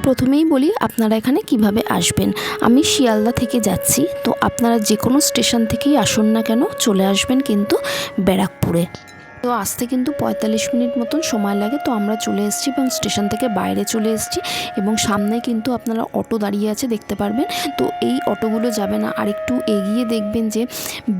প্রথমেই বলি আপনারা এখানে কিভাবে আসবেন। আমি শিয়ালদা থেকে যাচ্ছি, তো আপনারা যে কোনো স্টেশন থেকেই আসুন না কেন চলে আসবেন কিন্তু ব্যারাকপুরে। তো আসতে কিন্তু 45 মিনিট মতন সময় লাগে। তো আমরা চলে এসেছি এবং স্টেশন থেকে বাইরে চলে এসেছি এবং সামনে কিন্তু আপনারা অটো দাঁড়িয়ে আছে দেখতে পারবেন। তো এই অটোগুলো যাবে না, আর একটু এগিয়ে দেখবেন যে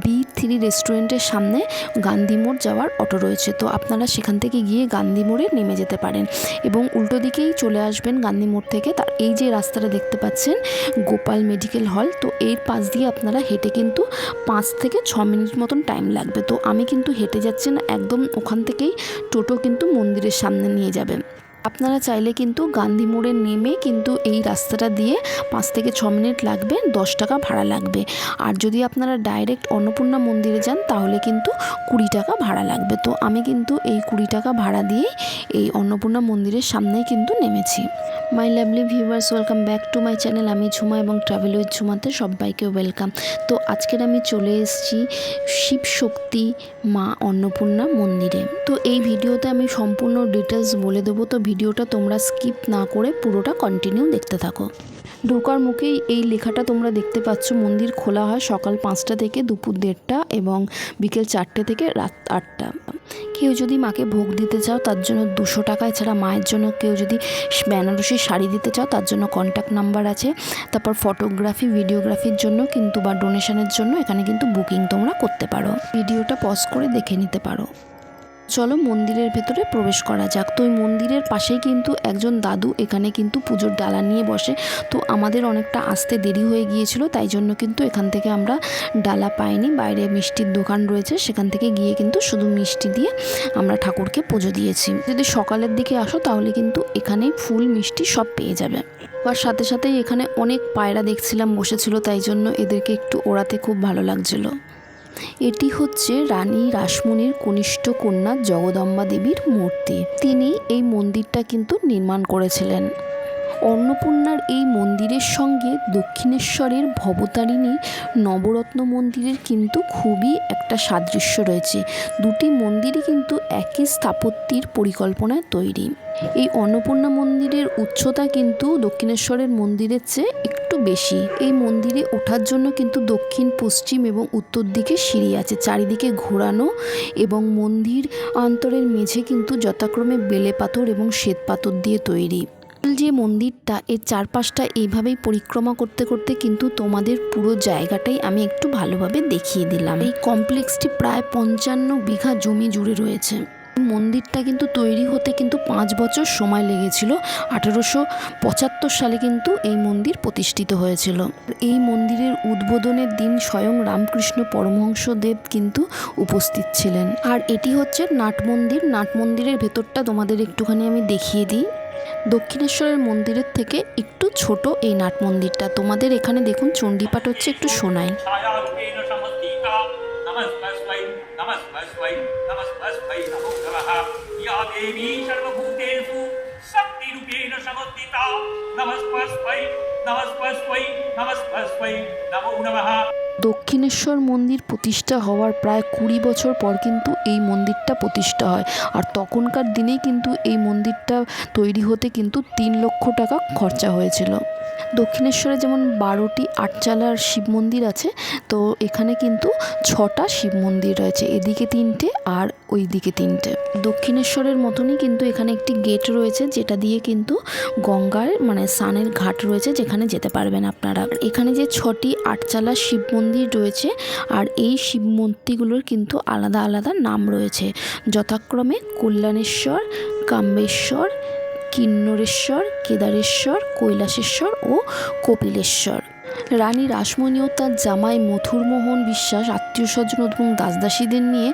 B3 রেস্টুরেন্টের সামনে গান্ধী মোড় যাওয়ার অটো রয়েছে। তো আপনারা সেখান থেকে গিয়ে গান্ধী মোড়ে নেমে যেতে পারেন এবং উল্টো দিকেই চলে আসবেন গান্ধী মোড় থেকে। তার এই যে রাস্তাটা দেখতে পাচ্ছেন গোপাল মেডিকেল হল, তো এর পাশ দিয়ে আপনারা হেঁটে কিন্তু 5 থেকে 6 মিনিট মতন টাইম লাগবে। তো আমি কিন্তু হেঁটে যাচ্ছি না, একদম ওখান থেকেই টোটো কিন্তু মন্দিরের সামনে নিয়ে যাবে। আপনারা চাইলে কিন্তু গান্ধী মোড়ে নেমে কিন্তু এই রাস্তাটা দিয়ে 5 থেকে 6 মিনিট লাগবে, 10 টাকা ভাড়া লাগবে। আর যদি আপনারা ডাইরেক্ট অন্নপূর্ণা মন্দিরে যান তাহলে কিন্তু 20 টাকা ভাড়া লাগবে। তো আমি কিন্তু এই 20 টাকা ভাড়া দিয়েই এই অন্নপূর্ণা মন্দিরের সামনেই কিন্তু নেমেছি। My lovely viewers, welcome back to my channel. আমি ঝুমা এবং ট্রাভেল উইথ ঝুমাতে সবাইকে ওয়েলকাম। তো আজকের আমি চলে এসেছি শিব শক্তি মা অন্নপূর্ণা মন্দিরে। তো এই ভিডিওতে আমি সম্পূর্ণ ডিটেলস বলে দেবো, তো ভিডিওটা তোমরা স্কিপ না করে পুরোটা কন্টিনিউ দেখতে থাকো। ঢোকার মুখেই এই লেখাটা তোমরা দেখতে পাচ্ছ, মন্দির খোলা হয় সকাল 5টা থেকে দুপুর 1:30 এবং বিকেল 4টে থেকে রাত 8টা। কেউ যদি মাকে ভোগ দিতে চাও তার জন্য 200 টাকা। এছাড়া মায়ের জন্য কেউ যদি বেনারসি শাড়ি দিতে চাও তার জন্য কন্ট্যাক্ট নাম্বার আছে। তারপর ফটোগ্রাফি ভিডিওগ্রাফির জন্য কিন্তু বা ডোনেশনের জন্য এখানে কিন্তু বুকিং তোমরা করতে পারো। ভিডিওটা পজ করে দেখে নিতে পারো। চলো মন্দিরের ভেতরে প্রবেশ করা যাক। তো ওই মন্দিরের পাশেই কিন্তু একজন দাদু এখানে কিন্তু পুজোর ডালা নিয়ে বসে। তো আমাদের অনেকটা আসতে দেরি হয়ে গিয়েছিল, তাই জন্য কিন্তু এখান থেকে আমরা ডালা পাইনি। বাইরে মিষ্টির দোকান রয়েছে, সেখান থেকে গিয়ে কিন্তু শুধু মিষ্টি দিয়ে আমরা ঠাকুরকে পুজো দিয়েছি। যদি সকালের দিকে আসো তাহলে কিন্তু এখানে ফুল মিষ্টি সব পেয়ে যাবে। আর সাথে সাথেই এখানে অনেক পায়রা দেখছিলাম বসেছিল, তাই জন্য এদেরকে একটু ওড়াতে খুব ভালো লাগছিল। এটি হচ্ছে রানী রাসমণির কনিষ্ঠ কন্যা জগদম্বা দেবীর মূর্তি। তিনি এই মন্দিরটা কিন্তু নির্মাণ করেছিলেন। অন্নপূর্ণার এই মন্দিরের সঙ্গে দক্ষিণেশ্বরের ভবতারিণী নবরত্ন মন্দিরের কিন্তু খুবই একটা সাদৃশ্য রয়েছে। দুটি মন্দিরই কিন্তু একই স্থাপত্যের পরিকল্পনায় তৈরি। এই অন্নপূর্ণা মন্দিরের উচ্চতা কিন্তু দক্ষিণেশ্বরের মন্দিরের চেয়ে একটু বেশি। এই মন্দিরে ওঠার জন্য কিন্তু দক্ষিণ, পশ্চিম এবং উত্তর দিকে সিঁড়ি আছে, চারিদিকে ঘোরানো, এবং মন্দির অন্তরের মেঝে কিন্তু যথাক্রমে বেলে পাথর এবং শ্বেত পাথর দিয়ে তৈরি। যে মন্দিরটা এর চারপাশটা এইভাবেই পরিক্রমা করতে করতে কিন্তু তোমাদের পুরো জায়গাটাই আমি একটু ভালোভাবে দেখিয়ে দিলাম। এই কমপ্লেক্সটি প্রায় 55 বিঘা জমি জুড়ে রয়েছে। মন্দিরটা কিন্তু তৈরি হতে কিন্তু 5 বছর সময় লেগেছিল। 1875 সালে কিন্তু এই মন্দির প্রতিষ্ঠিত হয়েছিল। এই মন্দিরের উদ্বোধনের দিন স্বয়ং রামকৃষ্ণ পরমহংসদেব কিন্তু উপস্থিত ছিলেন। আর এটি হচ্ছে নাট মন্দির। নাট মন্দিরের ভেতরটা তোমাদের একটুখানি আমি দেখিয়ে দিই। দক্ষিণেশ্বরের মন্দিরের থেকে একটু ছোট এই নাট মন্দিরটা। তোমাদের এখানে দেখুন চণ্ডীপাঠ হচ্ছে, একটু শোনাই। দক্ষিণেশ্বর মন্দির প্রতিষ্ঠা হওয়ার প্রায় 20 বছর পর কিন্তু এই মন্দিরটা প্রতিষ্ঠা হয়। আর তখনকার দিনেই কিন্তু এই মন্দিরটা তৈরি হতে কিন্তু 3 লক্ষ টাকা খরচা হয়েছিল। দক্ষিণেশ্বরে যেমন 12টি আটচালার শিব মন্দির আছে, তো এখানে কিন্তু 6টা শিব মন্দির রয়েছে, এদিকে 3টে আর ওই দিকে 3টে। দক্ষিণেশ্বরের মতনই কিন্তু এখানে একটি গেট রয়েছে, যেটা দিয়ে কিন্তু গঙ্গার স্নানের ঘাট রয়েছে, যেখানে যেতে পারবেন আপনারা। এখানে যে 6টি আটচালার শিব মন্দির রয়েছে, আর এই শিব মূর্তিগুলোর কিন্তু আলাদা আলাদা নাম রয়েছে, যথাক্রমে কল্যাণেশ্বর, কাম্বেশ্বর, কিন্নরেশ্বর, কেদারেশ্বর, কৈলাসেশ্বর ও কপিলেশ্বর। রানী রাসমণি ও তার জামাই মথুরমোহন বিশ্বাস আত্মীয় স্বজন এবং দাসদাসীদের নিয়ে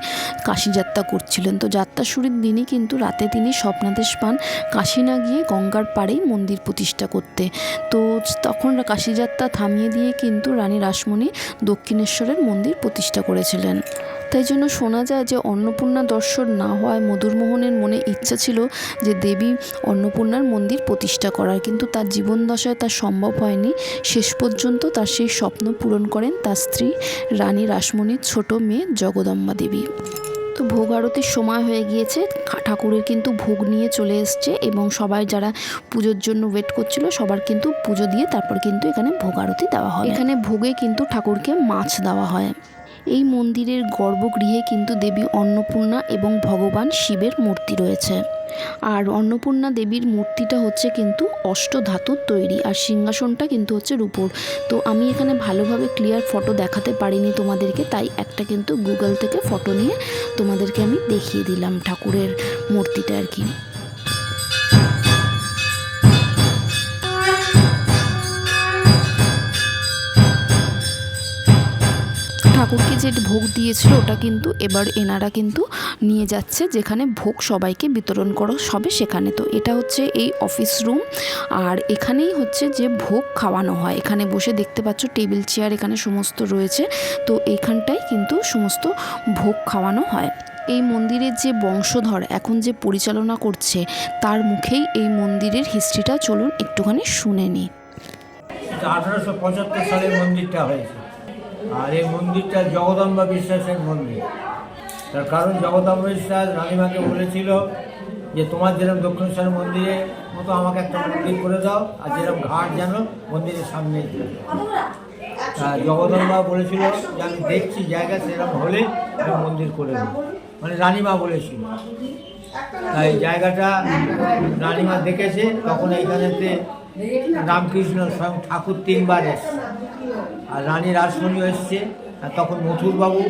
কাশী যাত্রা করছিলেন। তো যাত্রা শুরুর দিনই কিন্তু রাতে তিনি স্বপ্নাদেশ পান কাশী না গিয়ে গঙ্গার পাড়েই মন্দির প্রতিষ্ঠা করতে। তো তখন কাশী যাত্রা থামিয়ে দিয়ে কিন্তু রানী রাসমণি দক্ষিণেশ্বরের মন্দির প্রতিষ্ঠা করেছিলেন। তাই জন্য শোনা যায় যে অন্নপূর্ণা দর্শন না হওয়ায় মদনমোহনের মনে ইচ্ছা ছিল যে দেবী অন্নপূর্ণার মন্দির প্রতিষ্ঠা করার, কিন্তু তার জীবনদশায় তা সম্ভব হয়নি। শেষ পর্যন্ত তার সেই স্বপ্ন পূরণ করেন তার স্ত্রী রানী রাসমণির ছোট মেয়ে জগদম্বা দেবী। তো ভোগ আরতির সময় হয়ে গিয়েছে, ঠাকুরের কিন্তু ভোগ নিয়ে চলে এসছে এবং সবাই যারা পুজোর জন্য ওয়েট করছিল সবার কিন্তু পুজো দিয়ে তারপর কিন্তু এখানে ভোগ আরতি দেওয়া হয়। এখানে ভোগে কিন্তু ঠাকুরকে মাছ দেওয়া হয়। এই মন্দিরের গর্ভগৃহে কিন্তু দেবী অন্নপূর্ণা এবং ভগবান শিবের মূর্তি রয়েছে। আর অন্নপূর্ণা দেবীর মূর্তিটা হচ্ছে কিন্তু অষ্টধাতুর তৈরি, আর সিংহাসনটা কিন্তু হচ্ছে রূপোর। তো আমি এখানে ভালোভাবে ক্লিয়ার ফটো দেখাতে পারিনি তোমাদেরকে, তাই একটা কিন্তু গুগল থেকে ফটো নিয়ে তোমাদেরকে আমি দেখিয়ে দিলাম ঠাকুরের মূর্তিটা আর কি। ঠাকুরকে যে ভোগ দিয়েছিল ওটা কিন্তু এবার এনারা কিন্তু নিয়ে যাচ্ছে যেখানে ভোগ সবাইকে বিতরণ করা হবে সেখানে। তো এটা হচ্ছে এই অফিস রুম, আর এখানেই হচ্ছে যে ভোগ খাওয়ানো হয়। এখানে বসে দেখতে পাচ্ছ টেবিল চেয়ার এখানে সমস্ত রয়েছে, তো এইখানটাই কিন্তু সমস্ত ভোগ খাওয়ানো হয়। এই মন্দিরের যে বংশধর এখন যে পরিচালনা করছে তার মুখেই এই মন্দিরের হিস্ট্রিটা চলুন একটুখানি শুনে নিই। 1875 সালে মন্দিরটা হয়েছে, আর এই মন্দিরটা জগদম্বা বিশ্বাসের মন্দির। তার কারণ জগদম্বা বিশ্বাস রানীমাকে বলেছিল যে তোমার যেরকম দক্ষিণেশ্বর মন্দিরের মতো আমাকে একটা মন্দির করে দাও, আর যেরকম ঘাট যেন মন্দিরের সামনে। জগদম্বা বলেছিল যে আমি দেখছি জায়গা সেরকম হলে আমি মন্দির করে দেব, মানে রানীমা বলেছিল। তাই জায়গাটা রানীমা দেখেছে, তখন এইখানেতে রামকৃষ্ণ স্বয়ং ঠাকুর 3 বার এসছে, আর রানী রাসমণিও এসছে। আর তখন মথুরবাবু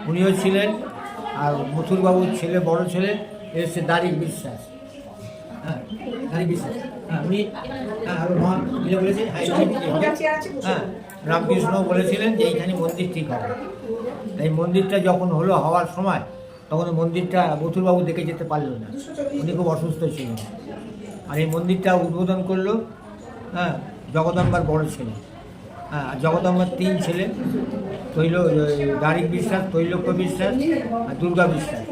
উনিও ছিলেন, আর মথুরবাবুর ছেলে বড় ছেলে এসছে দারিক বিশ্বাস। হ্যাঁ, দারিক বিশ্বাস, হ্যাঁ উনি বলেছে। হ্যাঁ, রামকৃষ্ণ বলেছিলেন যে এইখানে মন্দির ঠিক হবে। এই মন্দিরটা যখন হওয়ার সময় তখন মন্দিরটা মথুরবাবু দেখে যেতে পারল না, উনি খুব অসুস্থ ছিলেন। আর এই মন্দিরটা উদ্বোধন করলো জগদম্বার বড় ছেলে। হ্যাঁ, জগদম্বার 3 ছেলে, দারিক বিশ্বাস, তৈলক্য বিশ্বাস আর দুর্গা বিশ্বাস।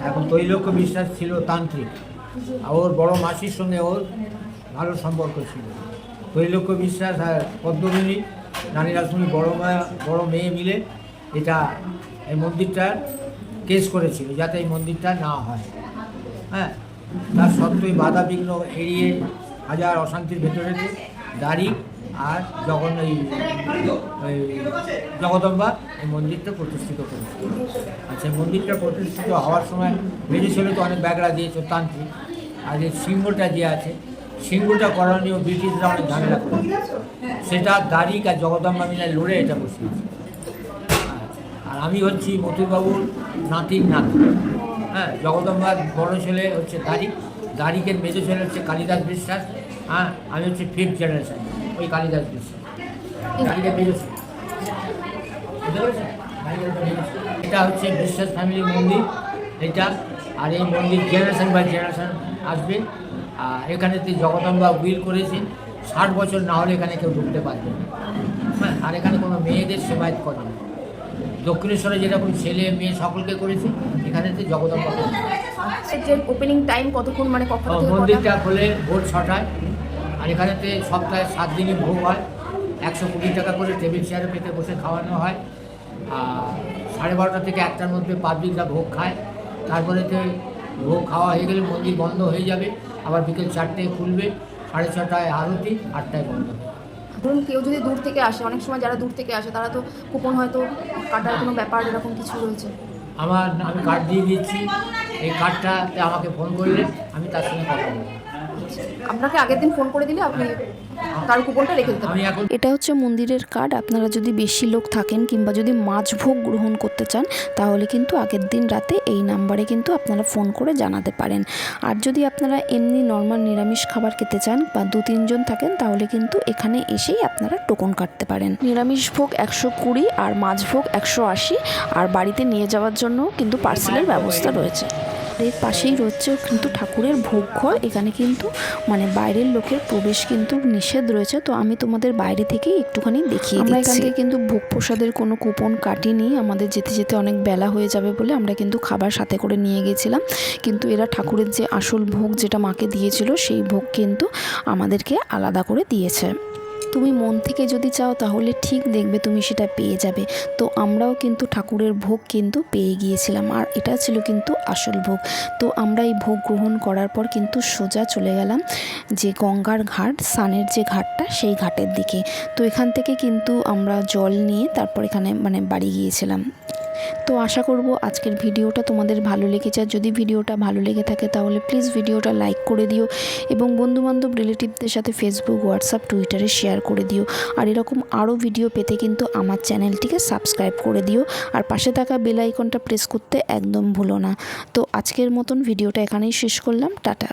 এখন তৈলক্য বিশ্বাস ছিল তান্ত্রিক, আর ওর বড় মাসির সঙ্গে ওর ভালো সম্পর্ক ছিল। তৈলক্য বিশ্বাস আর পদ্মমিনী রানী রাসমণি বড় মেয়ে মিলে এই মন্দিরটার কেস করেছিল যাতে এই মন্দিরটা না হয়। হ্যাঁ, তার সত্ত্বেও বাধা বিঘ্ন এড়িয়ে হাজার অশান্তির ভেতরে দারিক আর জগদম্বা এই মন্দিরটা প্রতিষ্ঠিত করেছে। আর সেই মন্দিরটা প্রতিষ্ঠিত হওয়ার সময় মেজে ছেলে তো অনেক ব্যাগড়া দিয়েছে তান্ত্রিক, আর এই সিংহটা যে আছে সিংহটা করানীয় ব্রিটিশরা অনেক ঝামেলা করে, সেটা দারিক আর জগদম্বা মিলে লড়ে এটা বসিয়েছে। আর আমি হচ্ছি মথুরবাবুর নাতির নাতি। হ্যাঁ, জগদম্বার বড় ছেলে হচ্ছে দারিকের মেজো ছেলে হচ্ছে কালিদাস বিশ্বাস। হ্যাঁ, আমি হচ্ছে 5th জেনারেশন ওই কালিদাস বিশ্বাস। এটা হচ্ছে বিশ্বাস ফ্যামিলি মন্দির এটা। আর এই মন্দির জেনারেশন বাই জেনারেশন আসবে। আর এখানেতে জগদম্বা উইল করেছে 60 বছর না হলে এখানে কেউ ঢুকতে পারবে না। হ্যাঁ, আর এখানে কোনো মেয়েদের সেবায়ত করে না। দক্ষিণেশ্বরে যেরকম ছেলে মেয়ে সকলকে করেছে, এখানেতে জগদম্বা করেছে। ওপেনিং টাইম কতক্ষণ, মানে কখন? মন্দিরটা খোলে ভোর 6টায়, আর এখানেতে সপ্তাহে 7 দিনই ভোগ হয়। 120 টাকা করে টেবিল চেয়ারে পেতে বসে খাওয়ানো হয়। আর 12:30 থেকে 1টার মধ্যে পাবলিকরা ভোগ খায়। তারপরেতে ভোগ খাওয়া হয়ে গেলে মন্দির বন্ধ হয়ে যাবে, আবার বিকেল 4টায় খুলবে, 6:30টায় আরতি, 8টায় বন্ধ হবে। ধরুন কেউ যদি দূর থেকে আসে, অনেক সময় যারা দূর থেকে আসে তারা তো কুপন হয়তো কাটার কোনো ব্যাপার এরকম কিছু রয়েছে? আমি কার্ড দিয়ে দিচ্ছি, এই কার্ডটাতে আমাকে ফোন করলে আমি তার সঙ্গে কথা বলবো। আপনাকে আগের দিন ফোন করে দিলে আপনি তার কুপনটা রেখে দিতে পারেন। এটা হচ্ছে মন্দিরের কার্ড। আপনারা যদি বেশি লোক থাকেন কিংবা যদি মাছ ভোগ গ্রহণ করতে চান তাহলে কিন্তু আগের দিন রাতে এই নাম্বারে কিন্তু আপনারা ফোন করে জানাতে পারেন। আর যদি আপনারা এমনি নর্মাল নিরামিষ খাবার খেতে চান বা 2-3 জন থাকেন তাহলে কিন্তু এখানে এসেই আপনারা টোকন কাটতে পারেন। নিরামিষ ভোগ 120 আর মাছ ভোগ 180, আর বাড়িতে নিয়ে যাওয়ার জন্য কিন্তু পার্সেলের ব্যবস্থা রয়েছে। এর পাশেই রয়েছে কিন্তু ঠাকুরের ভোগ ঘর। এখানে কিন্তু মানে বাইরের লোকের প্রবেশ কিন্তু নিষেধ রয়েছে। তো আমি তোমাদের বাইরে থেকেই একটুখানি দেখিয়ে দিচ্ছি। আমরা এখান থেকে কিন্তু ভোগ প্রসাদের কোনো কুপন কাটিনি, আমাদের যেতে যেতে অনেক বেলা হয়ে যাবে বলে আমরা কিন্তু খাবার সাথে করে নিয়ে গেছিলাম। কিন্তু এরা ঠাকুরের যে আসল ভোগ যেটা মাকে দিয়েছিল সেই ভোগ কিন্তু আমাদেরকে আলাদা করে দিয়েছে। তুমি মন থেকে যদি চাও তাহলে ঠিক দেখবে তুমি সেটা পেয়ে যাবে। তো আমরাও কিন্তু ঠাকুরের ভোগ কিন্তু পেয়ে গিয়েছিলাম, আর এটা ছিল কিন্তু আসল ভোগ। তো আমরা এই ভোগ গ্রহণ করার পর কিন্তু সোজা চলে গেলাম যে গঙ্গার ঘাট, স্নানের যে ঘাটটা সেই ঘাটের দিকে। তো এখান থেকে কিন্তু আমরা জল নিয়ে তারপর এখানে বাড়ি গিয়েছিলাম। তো আশা করব আজকের ভিডিওটা তোমাদের ভালো লেগেছে। আর যদি ভিডিওটা ভালো লেগে থাকে তাহলে প্লিজ ভিডিওটা লাইক করে দিও এবং বন্ধুবান্ধব রিলেটিভদের সাথে ফেসবুক, হোয়াটসঅ্যাপ, টুইটারে শেয়ার করে দিও। আর এরকম আরও ভিডিও পেতে কিন্তু আমার চ্যানেলটিকে সাবস্ক্রাইব করে দিও, আর পাশে থাকা বেল আইকনটা প্রেস করতে একদম ভুলো না। তো আজকের মতন ভিডিওটা এখানেই শেষ করলাম। টাটা।